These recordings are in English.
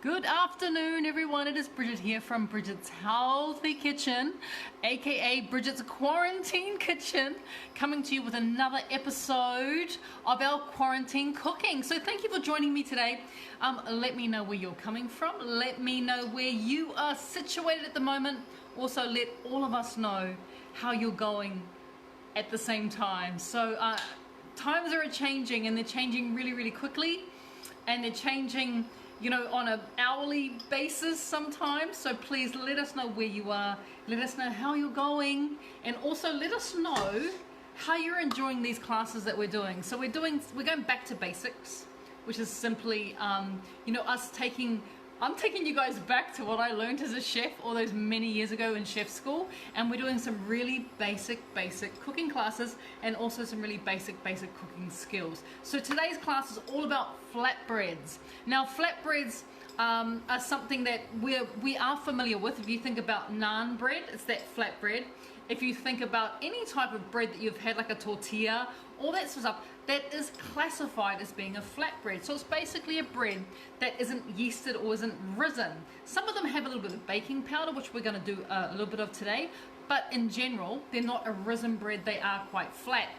Good afternoon, everyone. It is Bridget here from Bridget's Healthy Kitchen, aka Bridget's Quarantine Kitchen, coming to you with another episode of our quarantine cooking. So thank you for joining me today. Let me know where you're coming from. Let me know where you are situated at the moment. Also, let all of us know how you're going at the same time. So times are changing, and they're changing really, really quickly, and they're changing, you know, on an hourly basis sometimes. So please let us know where you are, let us know how you're going, and also let us know how you're enjoying these classes that we're doing. So we're going back to basics, which is simply I'm taking you guys back to what I learned as a chef all those many years ago in chef school, and we're doing some really basic cooking classes and also some really basic cooking skills. So today's class is all about flatbreads. Now flatbreads are something that we are familiar with. If you think about naan bread, it's that flatbread. If you think about any type of bread that you've had, like a tortilla, all that sort of stuff, that is classified as being a flatbread. So it's basically a bread that isn't yeasted or isn't risen. Some of them have a little bit of baking powder, which we're going to do a little bit of today, but in general, they're not a risen bread, they are quite flat.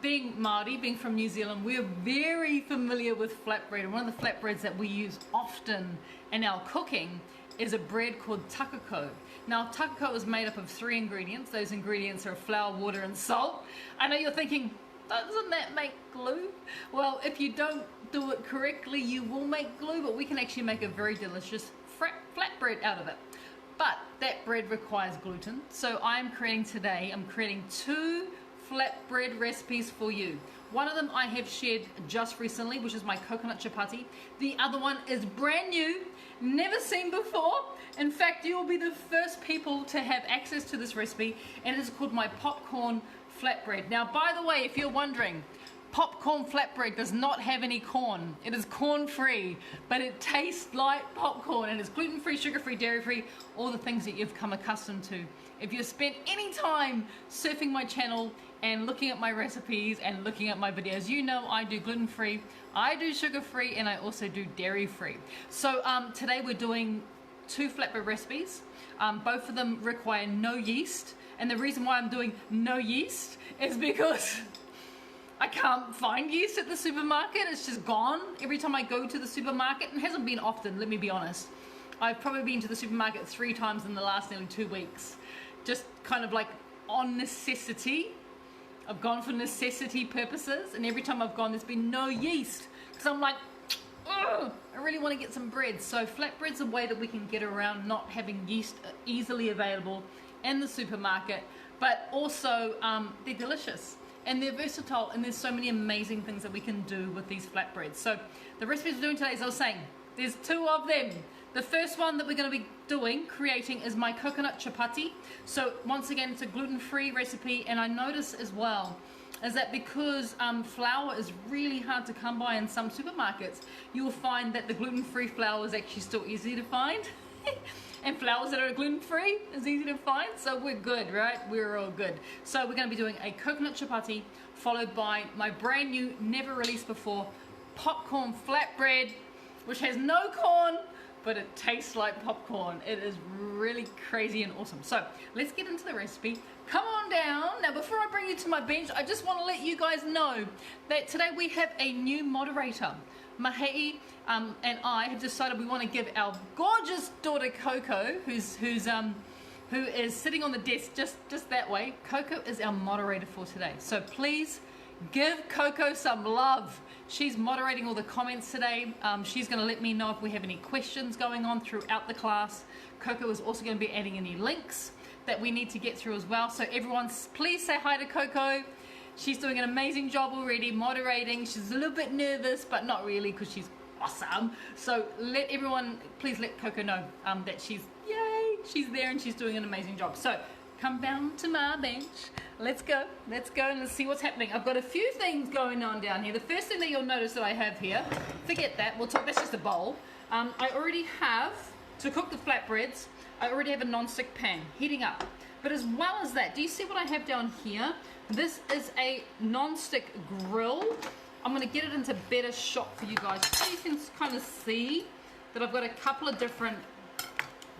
Being Māori, being from New Zealand, we're very familiar with flatbread, and one of the flatbreads that we use often in our cooking is a bread called takako. Now takako is made up of 3 ingredients. Those ingredients are flour, water and salt. I know you're thinking, doesn't that make glue? Well, if you don't do it correctly, you will make glue, but we can actually make a very delicious flatbread out of it. But that bread requires gluten. So I'm creating 2 flatbread recipes for you. One of them I have shared just recently, which is my coconut chapati. The other one is brand new, never seen before. In fact, you will be the first people to have access to this recipe, and it is called my popcorn flatbread. Now, by the way, if you're wondering, popcorn flatbread does not have any corn. It is corn-free, but it tastes like popcorn, and it's gluten-free, sugar-free, dairy-free, all the things that you've come accustomed to. If you've spent any time surfing my channel and looking at my recipes and looking at my videos, you know I do gluten-free, I do sugar-free, and I also do dairy-free. So today we're doing 2 flatbread recipes. Both of them require no yeast, and the reason why I'm doing no yeast is because I can't find yeast at the supermarket. It's just gone every time I go to the supermarket, and it hasn't been often, let me be honest. I've probably been to the supermarket 3 times in the last nearly 2 weeks, just kind of like on necessity. I've gone for necessity purposes, and every time I've gone there's been no yeast, because I'm like, ugh, I really want to get some bread. So flatbread's a way that we can get around not having yeast easily available in the supermarket, but also they're delicious and they're versatile, and there's so many amazing things that we can do with these flatbreads. So the recipes we're doing today, as I was saying, there's 2 of them. The first one that we're going to be creating is my coconut chapati. So once again, it's a gluten-free recipe, and I notice as well is that because flour is really hard to come by in some supermarkets, you'll find that the gluten-free flour is actually still easy to find. And flours that are gluten-free is easy to find, so we're good, right? We're all good. So we're going to be doing a coconut chapati, followed by my brand new, never released before, popcorn flatbread, which has no corn, but it tastes like popcorn. It is really crazy and awesome. So let's get into the recipe. Come on down. Now, before I bring you to my bench, I just want to let you guys know that today we have a new moderator. Mahei and I have decided we want to give our gorgeous daughter Coco, who is sitting on the desk just that way. Coco is our moderator for today. So please give Coco some love. She's moderating all the comments today. She's going to let me know if we have any questions going on throughout the class. Coco is also going to be adding any links that we need to get through as well. So everyone, please say hi to Coco. She's doing an amazing job already moderating. She's a little bit nervous, but not really, because she's awesome. So let everyone, please let Coco know that she's there and she's doing an amazing job. So come down to my bench. Let's go and let's see what's happening. I've got a few things going on down here. The first thing that you'll notice that I have here, forget that, we'll talk, that's just a bowl. I already have, to cook the flatbreads, I already have a non-stick pan heating up. But as well as that, do you see what I have down here? This is a non-stick grill. I'm going to get it into better shot for you guys so you can kind of see that I've got a couple of different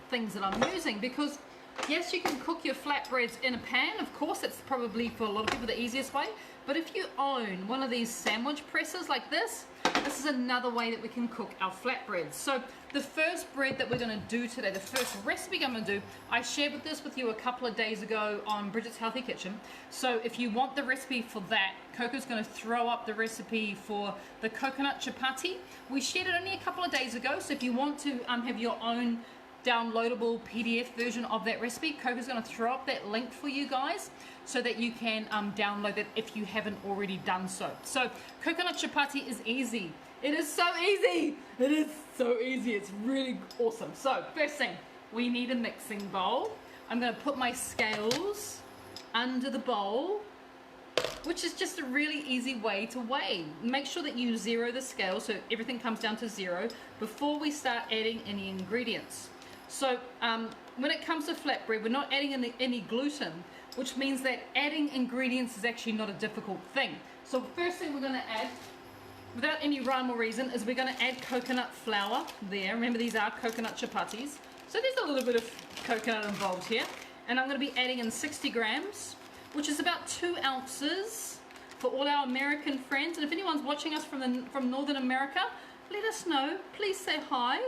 things that I'm using, because yes, you can cook your flatbreads in a pan. Of course, it's probably for a lot of people the easiest way. But if you own one of these sandwich presses like this is another way that we can cook our flatbreads. So the first bread that we're going to do today, the first recipe I'm going to do, I shared with you a couple of days ago on Bridget's Healthy Kitchen. So if you want the recipe for that, Coco's going to throw up the recipe for the coconut chapati. We shared it only a couple of days ago. So if you want to have your own downloadable PDF version of that recipe, Coco's going to throw up that link for you guys so that you can download it if you haven't already done so. So coconut chapati is easy. It is so easy. It is so easy. It's really awesome. So first thing, we need a mixing bowl. I'm going to put my scales under the bowl, which is just a really easy way to weigh. Make sure that you zero the scale so everything comes down to zero before we start adding any ingredients. So when it comes to flatbread, we're not adding any gluten, which means that adding ingredients is actually not a difficult thing. So first thing we're going to add, without any rhyme or reason, is we're going to add coconut flour there. Remember, these are coconut chapatis. So there's a little bit of coconut involved here. And I'm going to be adding in 60 grams, which is about 2 ounces for all our American friends. And if anyone's watching us from Northern America, let us know. Please say hi.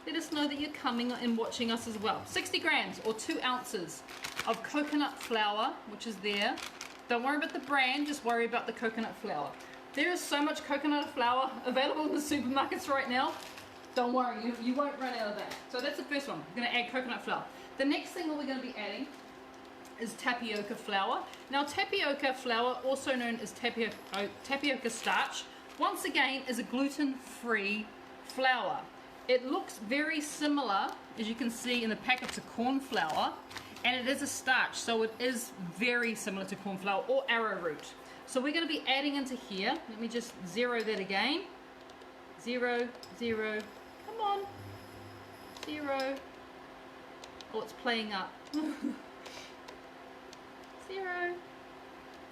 Let us know that you're coming and watching us as well. 60 grams or 2 ounces of coconut flour, which is there. Don't worry about the brand, just worry about the coconut flour. There is so much coconut flour available in the supermarkets right now. Don't worry, you won't run out of that. So that's the first one. We're going to add coconut flour. The next thing that we're going to be adding is tapioca flour. Now tapioca flour, also known as tapioca starch, once again is a gluten-free flour. It looks very similar, as you can see in the packet, to corn flour, and it is a starch, so it is very similar to corn flour or arrowroot. So we're going to be adding into here, let me just zero that again, 0, 0, come on, 0, oh, it's playing up, 0,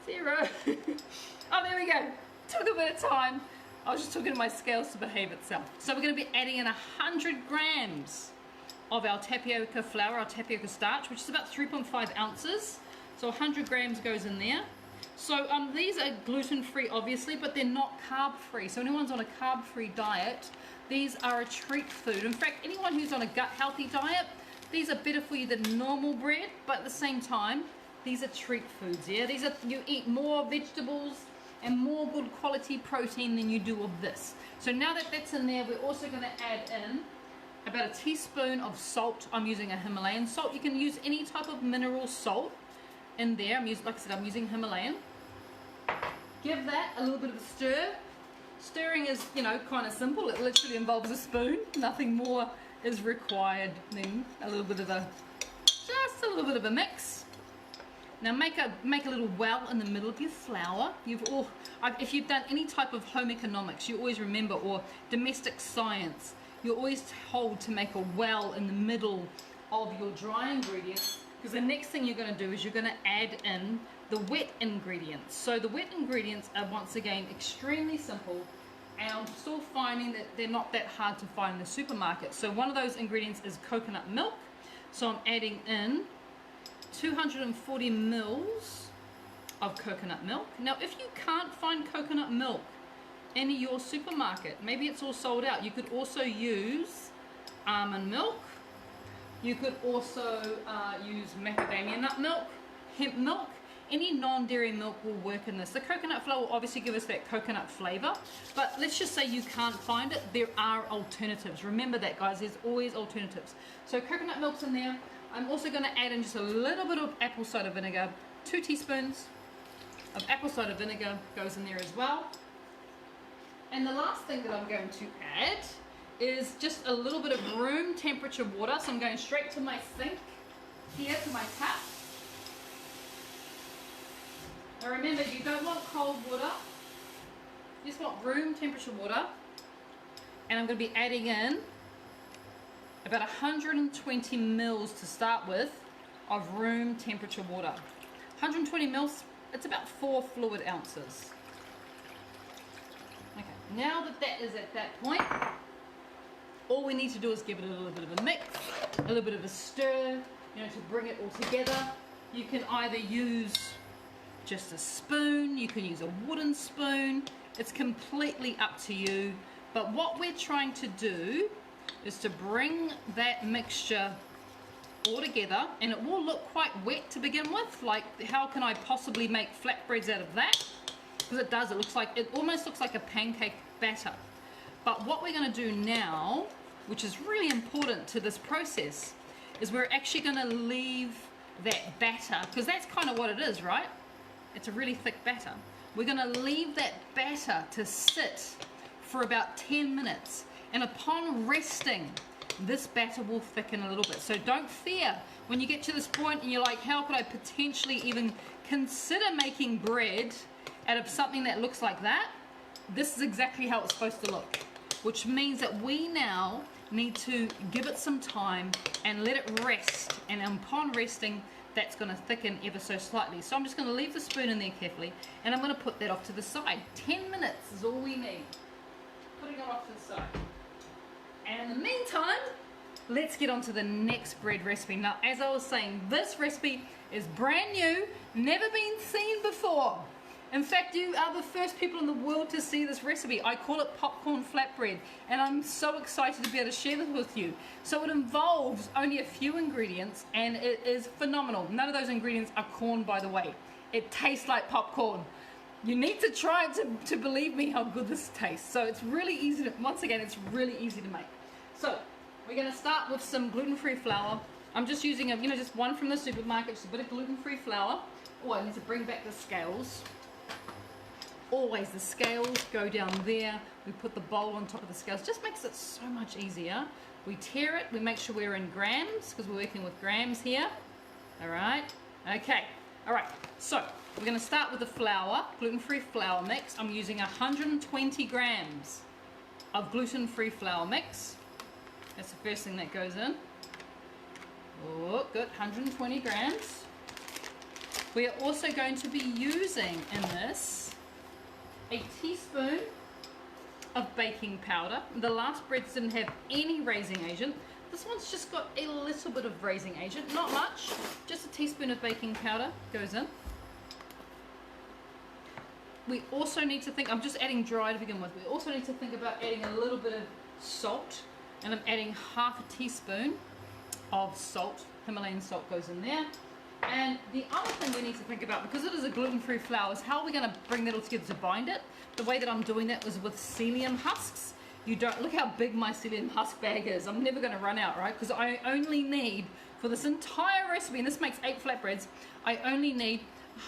0, oh, there we go, took a bit of time. I was just talking to my scales to behave itself. So we're going to be adding in 100 grams of our tapioca flour, our tapioca starch, which is about 3.5 ounces. So 100 grams goes in there. So these are gluten-free, obviously, but they're not carb-free. So anyone's on a carb-free diet, these are a treat food. In fact, anyone who's on a gut-healthy diet, these are better for you than normal bread, but at the same time, these are treat foods, yeah? These are, you eat more vegetables and more good quality protein than you do of this. So now that that's in there, we're also going to add in about a teaspoon of salt. I'm using a Himalayan salt. You can use any type of mineral salt in there. Like I said, I'm using Himalayan. Give that a little bit of a stir. Stirring is, you know, kind of simple. It literally involves a spoon. Nothing more is required than just a little bit of a mix. Now make a little well in the middle of your flour. If you've done any type of home economics, you always remember, or domestic science, you're always told to make a well in the middle of your dry ingredients, because the next thing you're going to do is you're going to add in the wet ingredients. So the wet ingredients are once again extremely simple, and I'm still finding that they're not that hard to find in the supermarket. So one of those ingredients is coconut milk. So I'm adding in 240 mils of coconut milk. Now if you can't find coconut milk in your supermarket, maybe it's all sold out, you could also use almond milk. You could also use macadamia nut milk, hemp milk. Any non-dairy milk will work in this. The coconut flour will obviously give us that coconut flavor, but let's just say you can't find it, there are alternatives. Remember that, guys, there's always alternatives. So coconut milk's in there. I'm also going to add in just a little bit of apple cider vinegar. 2 teaspoons of apple cider vinegar goes in there as well. And the last thing that I'm going to add is just a little bit of room temperature water. So I'm going straight to my sink here, to my tap. Now remember, you don't want cold water, you just want room temperature water. And I'm going to be adding in about 120 mils to start with of room temperature water. 120 mils, it's about 4 fluid ounces. Okay, now that that is at that point, All we need to do is give it a little bit of a mix, a little bit of a stir, you know, to bring it all together. You can either use just a spoon, you can use a wooden spoon. It's completely up to you. But what we're trying to do is to bring that mixture all together, and it will look quite wet to begin with. Like, how can I possibly make flatbreads out of that? Because it does, it almost looks like a pancake batter. But what we're going to do now, which is really important to this process, is we're actually going to leave that batter, because that's kind of what it is, right? It's a really thick batter. We're going to leave that batter to sit for about 10 minutes, and upon resting, this batter will thicken a little bit. So don't fear when you get to this point and you're like, how could I potentially even consider making bread out of something that looks like that? This is exactly how it's supposed to look, which means that we now need to give it some time and let it rest, and upon resting, that's going to thicken ever so slightly. So I'm just going to leave the spoon in there carefully, and I'm going to put that off to the side. 10 minutes is all we need. Putting it off to the side. And in the meantime, let's get on to the next bread recipe. Now, as I was saying, this recipe is brand new, never been seen before. In fact, you are the first people in the world to see this recipe. I call it popcorn flatbread, and I'm so excited to be able to share this with you. So it involves only a few ingredients, and it is phenomenal. None of those ingredients are corn, by the way. It tastes like popcorn. You need to try it to believe me how good this tastes. So it's really easy to, once again, it's really easy to make. So we're going to start with some gluten-free flour. I'm just using just one from the supermarket, just a bit of gluten-free flour. Oh, I need to bring back the scales. Always the scales go down there. We put the bowl on top of the scales. Just makes it so much easier. We tear it. We make sure we're in grams, because we're working with grams here. All right. Okay. All right. So we're going to start with the flour, gluten-free flour mix. I'm using 120 grams of gluten-free flour mix. That's the first thing that goes in. Oh, good. 120 grams. We are also going to be using in this a teaspoon of baking powder. The last breads didn't have any raising agent. This one's just got a little bit of raising agent, not much. Just a teaspoon of baking powder goes in. We also need to think, I'm just adding dry to begin with. We also need to think about adding a little bit of salt, and I'm adding half a teaspoon of salt. Himalayan salt goes in there. And the other thing we need to think about, because it is a gluten-free flour, is how are we going to bring that all together to bind it. The way that I'm doing that was with psyllium husks. You don't, look how big my psyllium husk bag is. I'm never going to run out, right? Because I only need, for this entire recipe, and this makes 8 flatbreads, I only need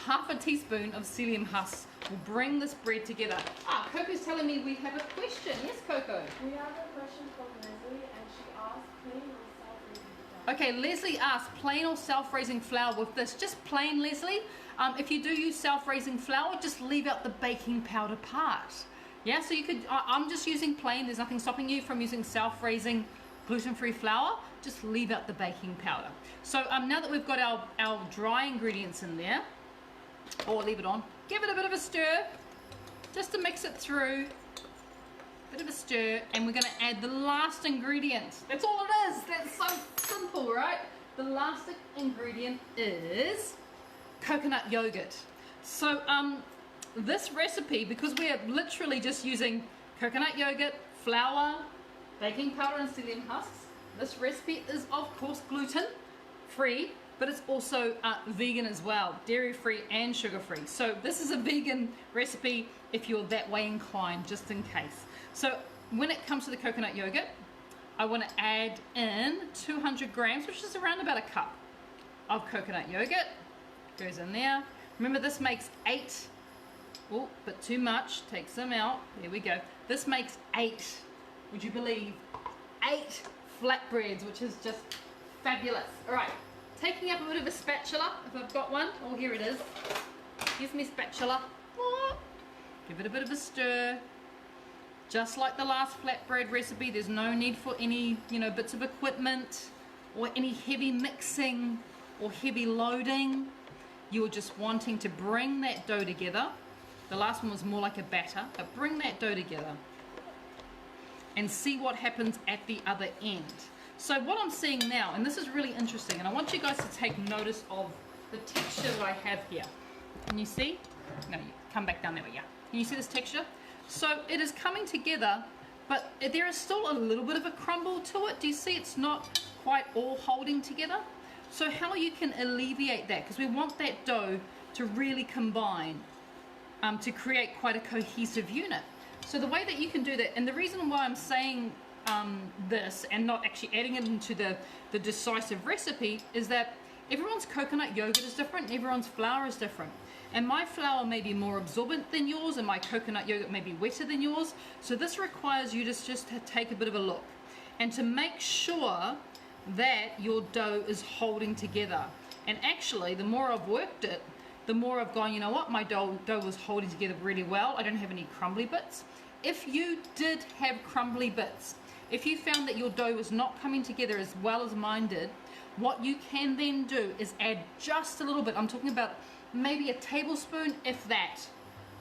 half a teaspoon of psyllium husks. We'll bring this bread together. Ah, Coco's telling me we have a question. Yes, Coco? We have a question from Leslie, and she asked plain or self-raising flour. Okay, Leslie asked plain or self-raising flour with this. Just plain, Leslie. If you do use self-raising flour, just leave out the baking powder part. Yeah, so you could, I'm just using plain. There's nothing stopping you from using self-raising gluten-free flour. Just leave out the baking powder. So now that we've got our dry ingredients in there, or leave it on, give it a bit of a stir, just to mix it through. Bit of a stir, and we're going to add the last ingredient. That's all it is. That's so simple, right? The last ingredient is coconut yogurt. So this recipe, because we are literally just using coconut yogurt, flour, baking powder, and psyllium husks, this recipe is of course gluten free, but it's also vegan as well, dairy free and sugar free. So this is a vegan recipe if you're that way inclined, just in case. So when it comes to the coconut yogurt, I want to add in 200 grams, which is around about a cup of coconut yogurt. Goes in there. Remember, this makes 8. Oh, but too much. Take some out. There we go. This makes 8. Would you believe? 8 flatbreads, which is just fabulous. All right. Taking up a bit of a spatula, if I've got one. Oh, here it is. Here's my spatula. Oh. Give it a bit of a stir. Just like the last flatbread recipe, there's no need for any, bits of equipment or any heavy mixing or heavy loading. You're just wanting to bring that dough together. The last one was more like a batter, but bring that dough together. and see what happens at the other end. So what I'm seeing now, and this is really interesting, and I want you guys to take notice of the texture that I have here. Can you see? No, you come back down there, yeah. Can you see this texture? So it is coming together, but there is still a little bit of a crumble to it. Do you see it's not quite all holding together? So how you can alleviate that, because we want that dough to really combine to create quite a cohesive unit. So the way that you can do that, and the reason why I'm saying this and not actually adding it into the decisive recipe, is that everyone's coconut yogurt is different and everyone's flour is different. And my flour may be more absorbent than yours and my coconut yogurt may be wetter than yours. So this requires you to just take a bit of a look and to make sure that your dough is holding together. And actually, the more I've worked it, the more I've gone, you know what, my dough was holding together really well. I don't have any crumbly bits. If you did have crumbly bits, if you found that your dough was not coming together as well as mine did, what you can then do is add just a little bit. I'm talking about maybe a tablespoon, if that,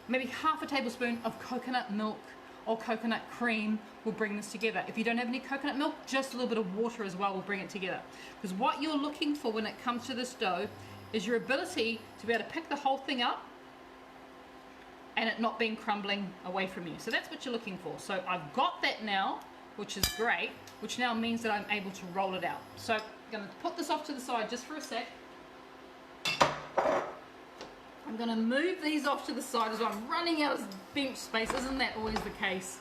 maybe half a tablespoon of coconut milk or coconut cream will bring this together. If you don't have any coconut milk, just a little bit of water as well will bring it together. Because what you're looking for when it comes to this dough is your ability to be able to pick the whole thing up and it not being crumbling away from you. So that's what you're looking for. So I've got that now, which is great, which now means that I'm able to roll it out. So I'm gonna put this off to the side just for a sec. I'm gonna move these off to the side as well. I'm running out of bench space. Isn't that always the case?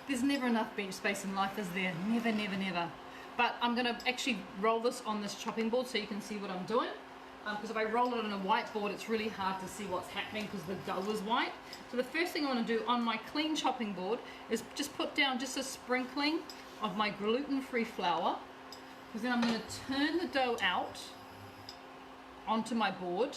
There's never enough bench space in life, is there? Never, never, never. But I'm gonna actually roll this on this chopping board so you can see what I'm doing. Because if I roll it on a whiteboard, it's really hard to see what's happening because the dough is white. So the first thing I want to do on my clean chopping board is just put down just a sprinkling of my gluten-free flour. Because then I'm going to turn the dough out onto my board.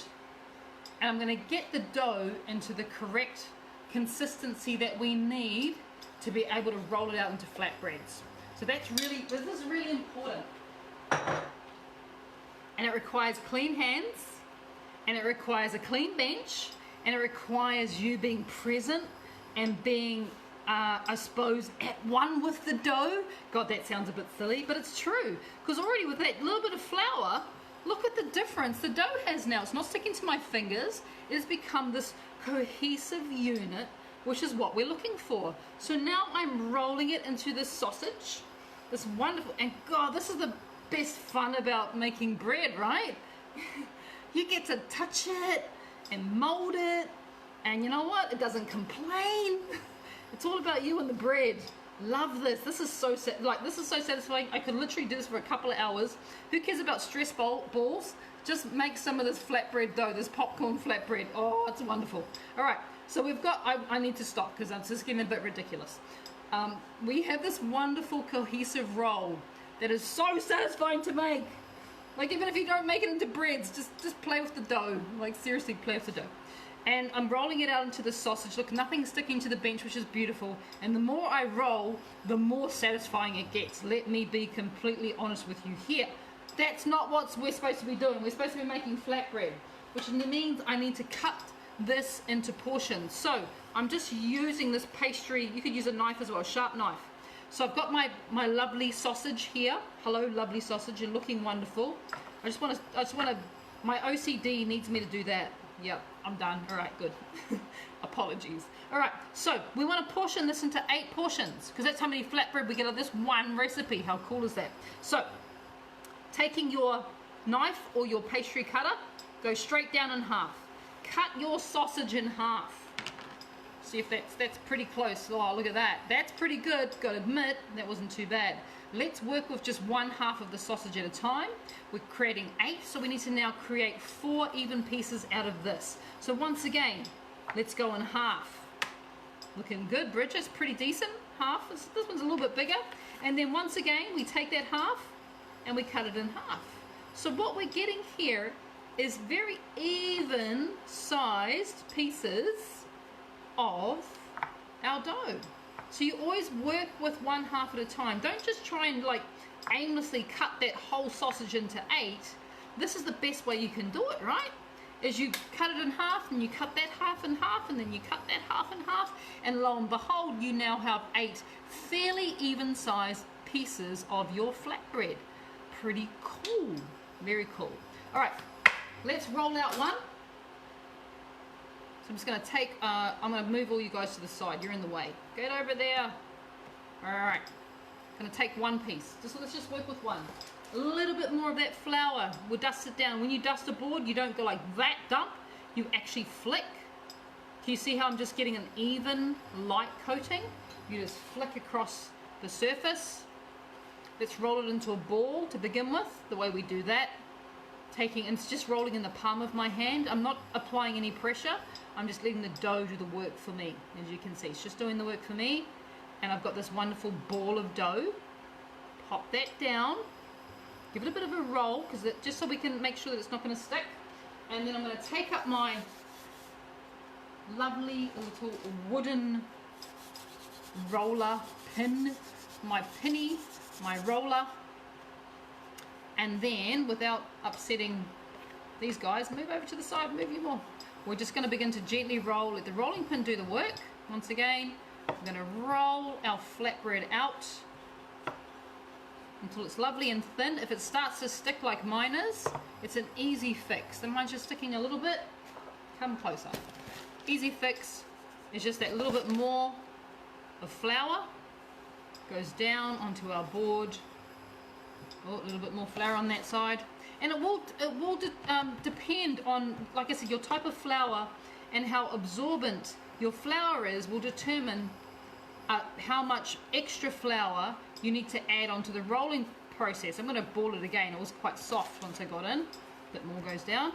And I'm going to get the dough into the correct consistency that we need to be able to roll it out into flatbreads. So this is really important. And it requires clean hands, and it requires a clean bench, and it requires you being present and being, I suppose, at one with the dough. God, that sounds a bit silly, but it's true. Because already with that little bit of flour, look at the difference the dough has now. It's not sticking to my fingers. It has become this cohesive unit, which is what we're looking for. So now I'm rolling it into this sausage, this wonderful, and God, this is the best fun about making bread, right? You get to touch it and mold it, and you know what? It doesn't complain. It's all about you and the bread. Love this. This is so satisfying. I could literally do this for a couple of hours. Who cares about stress balls? Just make some of this flatbread dough, this popcorn flatbread. Oh, it's wonderful. All right, so we've got. I need to stop because it's just getting a bit ridiculous. We have this wonderful cohesive roll that is so satisfying to make. Like, even if you don't make it into breads, just play with the dough. Like, seriously, play with the dough. And I'm rolling it out into the sausage. Look, nothing's sticking to the bench, which is beautiful. And the more I roll, the more satisfying it gets. Let me be completely honest with you here. That's not what we're supposed to be doing. We're supposed to be making flatbread, which means I need to cut this into portions. So I'm just using this pastry. You could use a knife as well, a sharp knife. So I've got my lovely sausage here. Hello, lovely sausage. You're looking wonderful. I just want to, my OCD needs me to do that. Yep, I'm done. All right, good. Apologies. All right, so we want to portion this into 8 portions because that's how many flatbread we get of this one recipe. How cool is that? So taking your knife or your pastry cutter, go straight down in half. Cut your sausage in half. See if that's pretty close. Oh, look at that. That's pretty good. Got to admit, that wasn't too bad. Let's work with just 1/2 of the sausage at a time. We're creating 8, so we need to now create 4 even pieces out of this. So once again, let's go in half. Looking good, Bridget. Pretty decent. Half. This one's a little bit bigger. And then once again, we take that half and we cut it in half. So what we're getting here is very even sized pieces of our dough. So you always work with 1/2 at a time. Don't just try and like aimlessly cut that whole sausage into 8. This is the best way you can do it, right? is you cut it in half, and you cut that half in half, and then you cut that half in half, and lo and behold, you now have 8 fairly even sized pieces of your flatbread. Pretty cool. Very cool. All right, let's roll out one. So I'm just going to take, I'm going to move all you guys to the side. You're in the way. Get over there. All right. Going to take one piece. Let's just work with one. A little bit more of that flour. We'll dust it down. When you dust a board, you don't go like that, dump. You actually flick. Can you see how I'm just getting an even, light coating? You just flick across the surface. Let's roll it into a ball to begin with, the way we do that. It's just rolling in the palm of my hand. I'm not applying any pressure. I'm just letting the dough do the work for me. As you can see, it's just doing the work for me. And I've got this wonderful ball of dough. Pop that down. Give it a bit of a roll, just so we can make sure that it's not going to stick. And then I'm going to take up my lovely little wooden roller pin, my pinny, my roller. And then, without upsetting these guys, move over to the side, move you more. We're just going to begin to gently roll, let the rolling pin do the work. Once again, we're going to roll our flatbread out until it's lovely and thin. If it starts to stick like mine is, it's an easy fix. And mine's just sticking a little bit. Come closer. Easy fix is just that little bit more of flour goes down onto our board. Oh, a little bit more flour on that side, and it will depend on, like I said, your type of flour and how absorbent your flour is will determine how much extra flour you need to add onto the rolling process. I'm going to ball it again. It was quite soft once I got in. A bit more goes down,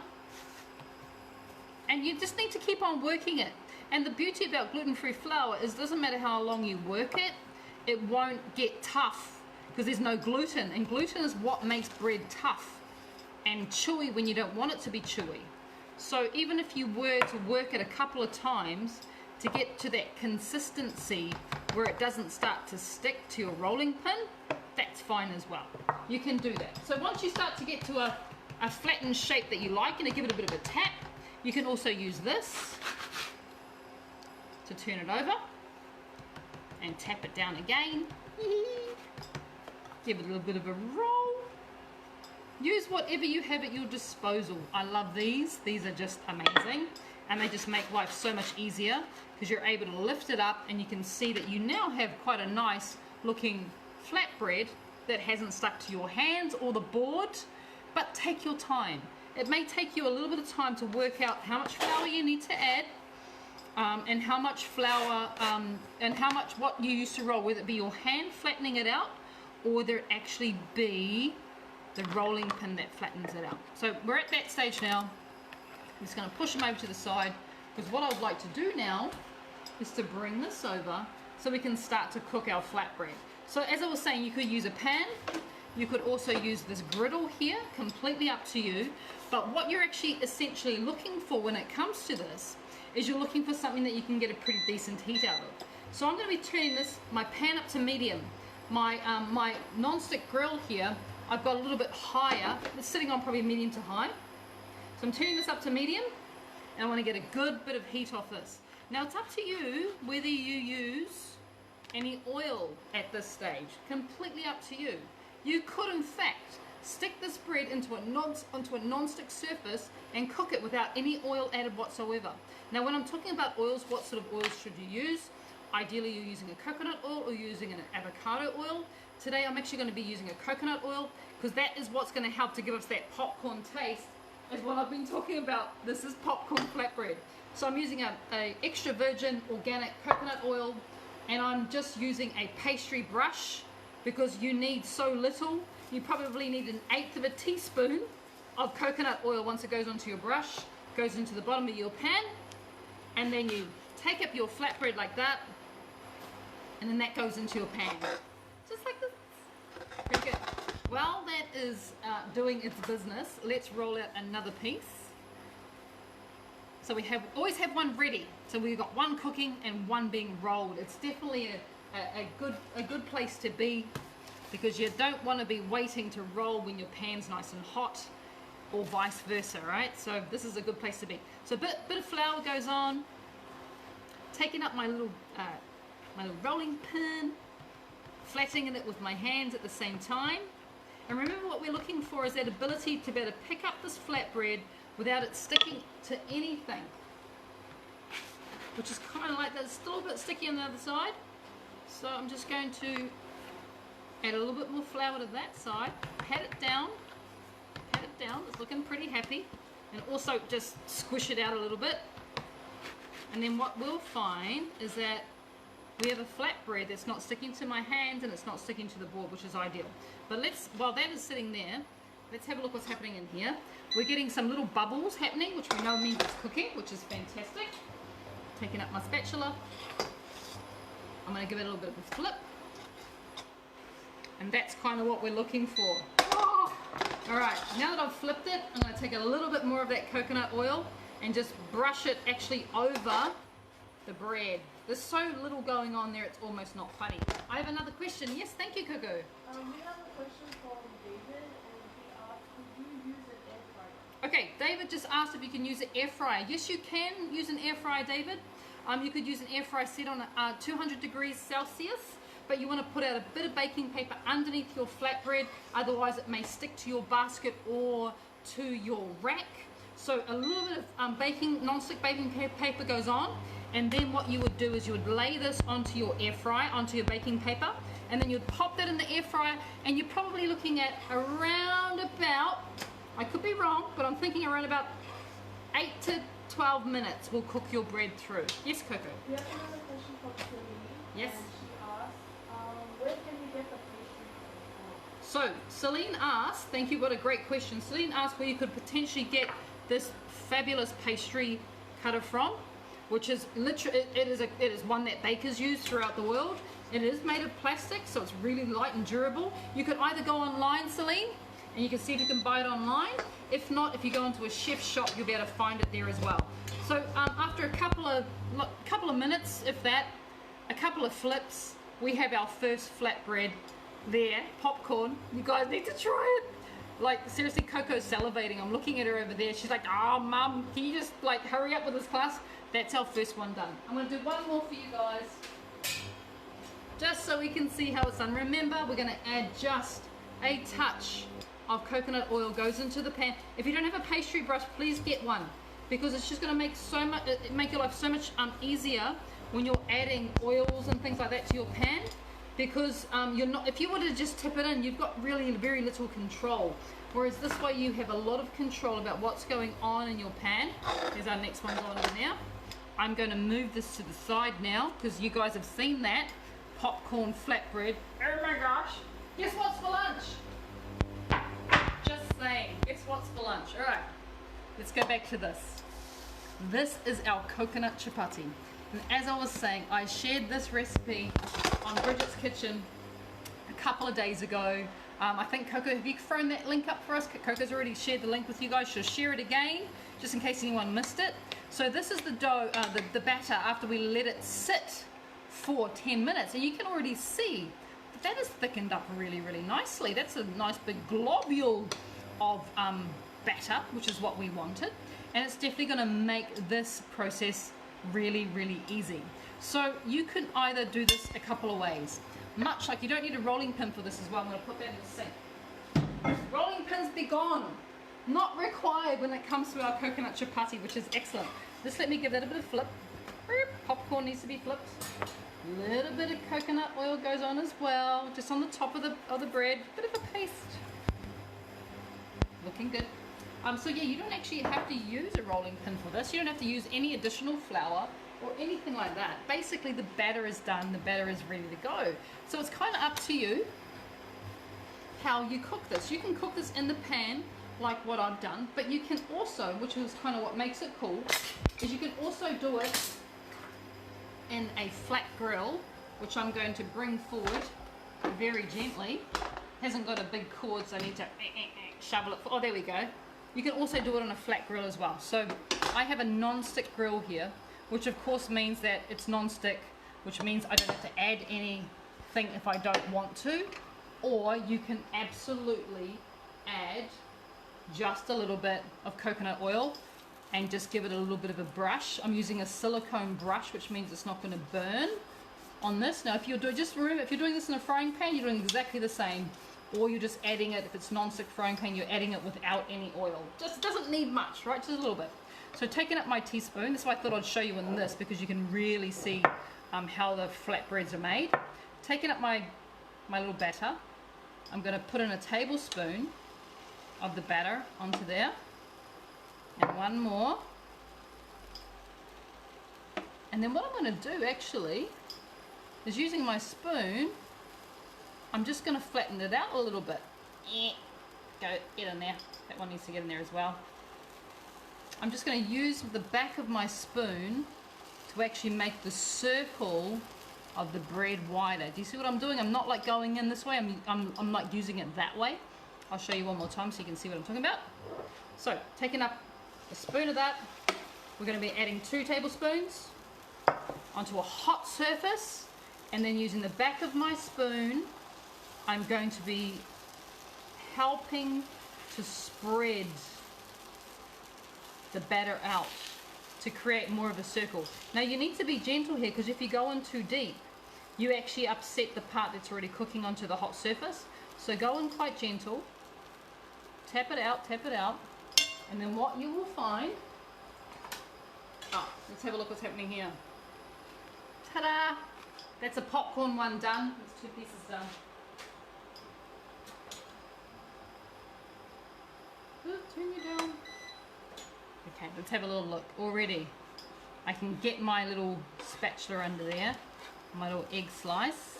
and you just need to keep on working it. And the beauty about gluten-free flour is, it doesn't matter how long you work it, it won't get tough, because there's no gluten, and gluten is what makes bread tough and chewy when you don't want it to be chewy. So even if you were to work it a couple of times to get to that consistency where it doesn't start to stick to your rolling pin, that's fine as well. You can do that. So once you start to get to a flattened shape that you like, and give it a bit of a tap, you can also use this to turn it over and tap it down again. Give it a little bit of a roll. Use whatever you have at your disposal. I love these. These are just amazing. And they just make life so much easier, because you're able to lift it up and you can see that you now have quite a nice looking flatbread that hasn't stuck to your hands or the board. But take your time. It may take you a little bit of time to work out how much flour you need to add, and how much flour, and how much what you used to roll, whether it be your hand flattening it out, or there actually be the rolling pin that flattens it out. So we're at that stage now. I'm just going to push them over to the side, because what I would like to do now is to bring this over so we can start to cook our flatbread. So as I was saying, you could use a pan. You could also use this griddle here, completely up to you. But what you're actually essentially looking for when it comes to this is you're looking for something that you can get a pretty decent heat out of. So I'm going to be turning my pan up to medium. My non-stick grill here, I've got a little bit higher. It's sitting on probably medium to high. So I'm turning this up to medium, and I want to get a good bit of heat off this. Now it's up to you whether you use any oil at this stage. Completely up to you. You could, in fact, stick this bread onto a non-stick surface and cook it without any oil added whatsoever. Now when I'm talking about oils, what sort of oils should you use? Ideally you're using a coconut oil or using an avocado oil. Today I'm actually going to be using a coconut oil, because that is what's going to help to give us that popcorn taste, is what I've been talking about. This is popcorn flatbread. So I'm using a extra virgin organic coconut oil, and I'm just using a pastry brush, because you need so little. You probably need 1/8 of a teaspoon of coconut oil. Once it goes onto your brush, goes into the bottom of your pan, and then you take up your flatbread like that, and then that goes into your pan. Just like this. Very good. While that is doing its business, let's roll out another piece. So we always have one ready. So we've got one cooking and one being rolled. It's definitely a good place to be, because you don't want to be waiting to roll when your pan's nice and hot. or vice versa, right? So this is a good place to be. So a bit of flour goes on, taking up my little rolling pin, flattening it with my hands at the same time. And remember, what we're looking for is that ability to be able to pick up this flatbread without it sticking to anything, which is kind of like that. It's still a bit sticky on the other side, so I'm just going to add a little bit more flour to that side, pat it down, it's looking pretty happy, and also just squish it out a little bit. And then what we'll find is that we have a flatbread that's not sticking to my hands and it's not sticking to the board, which is ideal. But while that is sitting there, let's have a look what's happening in here. We're getting some little bubbles happening, which we know means it's cooking, which is fantastic. Taking up my spatula. I'm going to give it a little bit of a flip. And that's kind of what we're looking for. Oh! Alright, now that I've flipped it, I'm going to take a little bit more of that coconut oil and just brush it actually over the bread. There's so little going on there, it's almost not funny. I have another question. Yes, thank you, Coco. We have a question from David, and he asked, could you use an air fryer? Okay, David just asked if you can use an air fryer. Yes, you can use an air fryer, David. You could use an air fryer set on 200 degrees Celsius, but you want to put out a bit of baking paper underneath your flatbread, otherwise it may stick to your basket or to your rack. So a little bit of non-stick baking paper goes on, and then what you would do is you would lay this onto your air fryer, onto your baking paper, and then you'd pop that in the air fryer, and you're probably looking at around about, I could be wrong, but I'm thinking around about 8 to 12 minutes will cook your bread through. Yes, Coco? We have another question from Celine. Yes. And she asked, where can we get the pastry from? So, Celine asked, thank you, what a great question. Celine asked where you could potentially get this fabulous pastry cutter from, which is literally, it is one that bakers use throughout the world. It is made of plastic, so it's really light and durable. You could either go online, Celine, and you can see if you can buy it online. If not, if you go into a chef's shop, you'll be able to find it there as well. So after a couple of minutes, if that, a couple of flips, we have our first flatbread there, popcorn. You guys need to try it. Like, seriously, Coco's salivating. I'm looking at her over there. She's like, oh, Mum, can you just, like, hurry up with this class? That's our first one done. I'm going to do one more for you guys, just so we can see how it's done. Remember, we're going to add just a touch of coconut oil goes into the pan. If you don't have a pastry brush, please get one, because it's just going to make your life so much easier when you're adding oils and things like that to your pan. Because if you were to just tip it in, you've got really very little control. Whereas this way you have a lot of control about what's going on in your pan. Here's our next one going in now. I'm going to move this to the side now, because you guys have seen that popcorn flatbread. Oh my gosh! Guess what's for lunch? Just saying. Guess what's for lunch? All right, let's go back to this. This is our coconut chapati. And as I was saying, I shared this recipe on Bridget's Kitchen a couple of days ago. I think Coco, have you thrown that link up for us? Coco's already shared the link with you guys. She'll share it again, just in case anyone missed it. So this is the dough, the batter after we let it sit for 10 minutes. And you can already see that is thickened up really, really nicely. That's a nice big globule of batter, which is what we wanted. And it's definitely going to make this process really, really easy. So you can either do this a couple of ways. Much like you don't need a rolling pin for this as well. I'm going to put that in the sink. Rolling pins be gone. Not required when it comes to our coconut chapati, which is excellent. Just let me give that a bit of flip. Popcorn needs to be flipped. A little bit of coconut oil goes on as well, just on the top of the bread. Bit of a paste. Looking good. So yeah, you don't actually have to use a rolling pin for this. You don't have to use any additional flour or anything like that. Basically, the batter is done. The batter is ready to go. So it's kind of up to you how you cook this. You can cook this in the pan like what I've done, but you can also, which is kind of what makes it cool, is you can also do it in a flat grill, which I'm going to bring forward very gently. Hasn't got a big cord, so I need to shovel it. Oh, there we go. You can also do it on a flat grill as well. So I have a non-stick grill here, which of course means that it's non-stick, which means I don't have to add anything if I don't want to. Or you can absolutely add just a little bit of coconut oil and just give it a little bit of a brush. I'm using a silicone brush, which means it's not going to burn on this. Now, if you're doing, just remember, if you're doing this in a frying pan, you're doing exactly the same. Or you're just adding it, if it's non-stick frying pan, you're adding it without any oil. Just doesn't need much, right? Just a little bit. So taking up my teaspoon, this is why I thought I'd show you in this, because you can really see how the flatbreads are made. Taking up my little batter, I'm going to put in a tablespoon of the batter onto there. And one more. And then what I'm going to do actually is, using my spoon, I'm just going to flatten it out a little bit. Go, get in there. That one needs to get in there as well. I'm just going to use the back of my spoon to actually make the circle of the bread wider. Do you see what I'm doing? I'm not like going in this way. I'm like using it that way. I'll show you one more time so you can see what I'm talking about. So, taking up a spoon of that, we're going to be adding 2 tablespoons onto a hot surface, and then using the back of my spoon, I'm going to be helping to spread the batter out to create more of a circle. Now you need to be gentle here, because if you go in too deep, you actually upset the part that's already cooking onto the hot surface. So go in quite gentle, tap it out, and then what you will find, let's have a look what's happening here. Ta-da! That's a popcorn one done. That's 2 pieces done. Turn you down. Okay, let's have a little look. Already, I can get my little spatula under there, my little egg slice.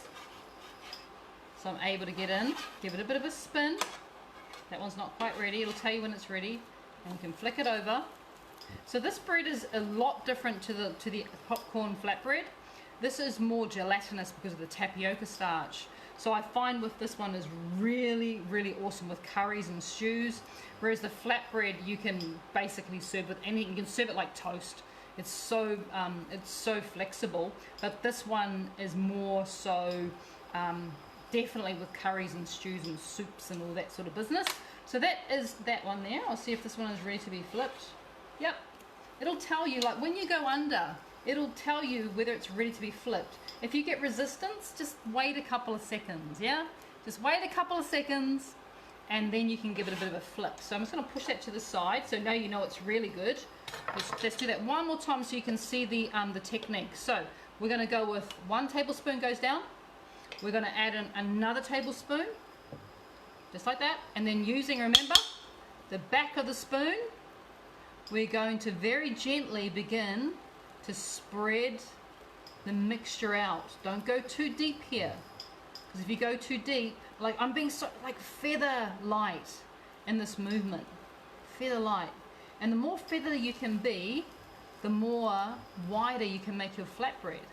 So I'm able to get in, give it a bit of a spin. That one's not quite ready. It'll tell you when it's ready. And you can flick it over. So this bread is a lot different to the popcorn flatbread. This is more gelatinous because of the tapioca starch. So I find with this one is really, really awesome with curries and stews. Whereas the flatbread, you can basically serve with anything. You can serve it like toast. It's so flexible. But this one is more so definitely with curries and stews and soups and all that sort of business. So that is that one there. I'll see if this one is ready to be flipped. Yep. It'll tell you, like when you go under, it'll tell you whether it's ready to be flipped. If you get resistance, just wait a couple of seconds, yeah? Just wait a couple of seconds, and then you can give it a bit of a flip. So I'm just going to push that to the side, so now you know it's really good. Let's do that one more time so you can see the technique. So we're going to go with 1 tablespoon goes down. We're going to add in another tablespoon, just like that. And then using, remember, the back of the spoon, we're going to very gently begin to spread the mixture out. Don't go too deep here, because if you go too deep, like I'm being so like feather light in this movement, feather light, and the more feather you can be, the more wider you can make your flatbread.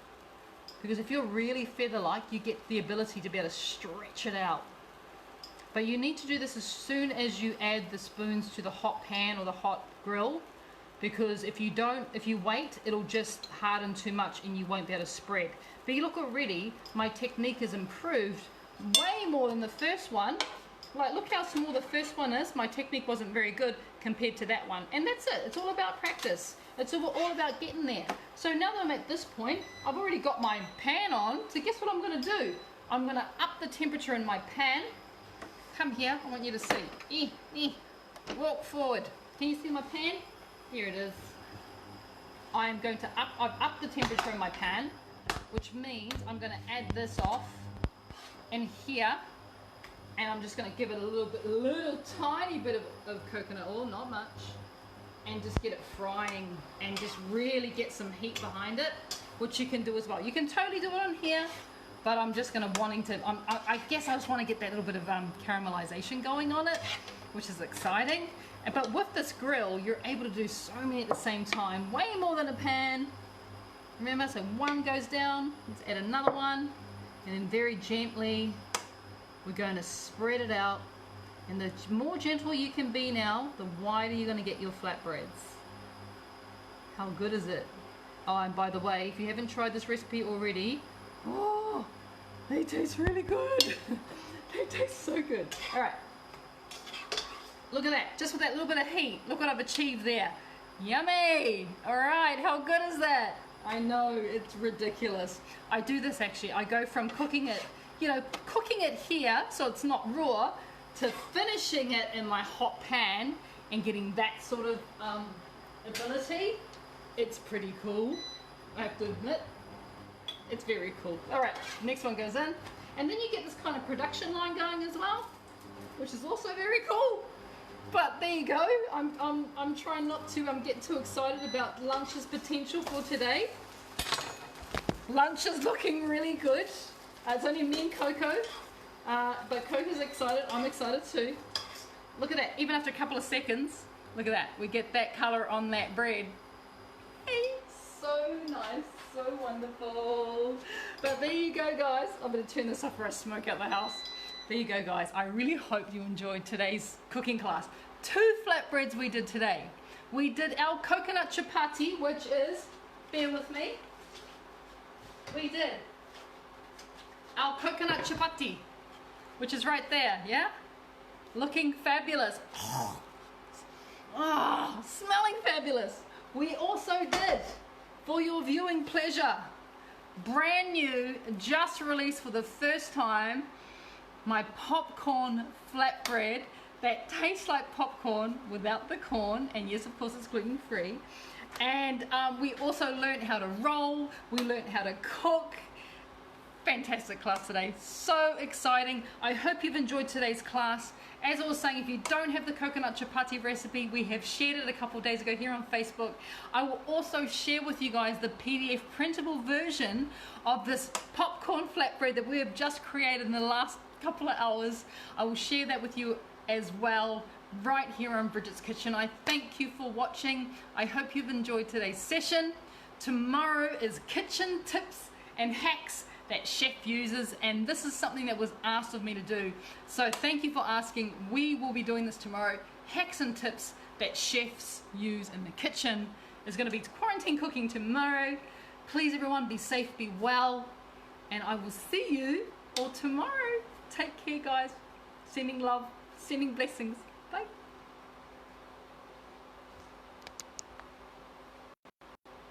Because if you're really feather light, you get the ability to be able to stretch it out. But you need to do this as soon as you add the spoons to the hot pan or the hot grill, because if you wait, it'll just harden too much and you won't be able to spread. But you look, already, my technique has improved way more than the first one. Like, look how small the first one is. My technique wasn't very good compared to that one. And that's it. It's all about practice. It's all about getting there. So now that I'm at this point, I've already got my pan on. So guess what I'm going to do? I'm going to up the temperature in my pan. Come here. I want you to see. Walk forward. Can you see my pan? Here it is. I've upped the temperature in my pan, which means I'm going to add this off in here, and I'm just going to give it a little tiny bit of coconut oil, not much, and just get it frying and just really get some heat behind it, which you can do as well. You can totally do it on here, but I'm just going to I guess I just want to get that little bit of caramelization going on it, which is exciting. But with this grill, you're able to do so many at the same time, way more than a pan. Remember, so 1 goes down, let's add another one, and then very gently, we're going to spread it out. And the more gentle you can be now, the wider you're going to get your flatbreads. How good is it? Oh, and by the way, if you haven't tried this recipe already, oh, they taste really good. They taste so good. All right. Look at that, just with that little bit of heat. Look what I've achieved there. Yummy! All right, how good is that? I know, it's ridiculous. I do this actually, I go from cooking it, cooking it here so it's not raw, to finishing it in my hot pan and getting that sort of ability. It's pretty cool, I have to admit. It's very cool. All right, next one goes in. And then you get this kind of production line going as well, which is also very cool. But there you go. I'm trying not to get too excited about lunch's potential for today. Lunch is looking really good. It's only me and Coco, but Coco's excited. I'm excited too. Look at that. Even after a couple of seconds, look at that. We get that color on that bread. Hey, so nice, so wonderful. But there you go, guys. I'm going to turn this off for a smoke out the house. There you go, guys. I really hope you enjoyed today's cooking class. 2 flatbreads we did today. We did our coconut chapati, which is, bear with me, we did our coconut chapati, which is right there, yeah? Looking fabulous. Oh, smelling fabulous. We also did, for your viewing pleasure, brand new, just released for the first time, my popcorn flatbread that tastes like popcorn without the corn, and yes, of course, it's gluten-free. And we also learned how to roll, we learned how to cook. Fantastic class today, so exciting. I hope you've enjoyed today's class. As I was saying, if you don't have the coconut chapati recipe, we have shared it a couple of days ago here on Facebook. I will also share with you guys the PDF printable version of this popcorn flatbread that we have just created in the last couple of hours. I will share that with you as well right here on Bridget's Kitchen. I thank you for watching. I hope you've enjoyed today's session. Tomorrow is kitchen tips and hacks that chef uses, and this is something that was asked of me to do. So thank you for asking. We will be doing this tomorrow. Hacks and tips that chefs use in the kitchen. Is going to be quarantine cooking tomorrow. Please everyone, be safe, be well, and I will see you all tomorrow. Take care, guys. Sending love, sending blessings. Bye.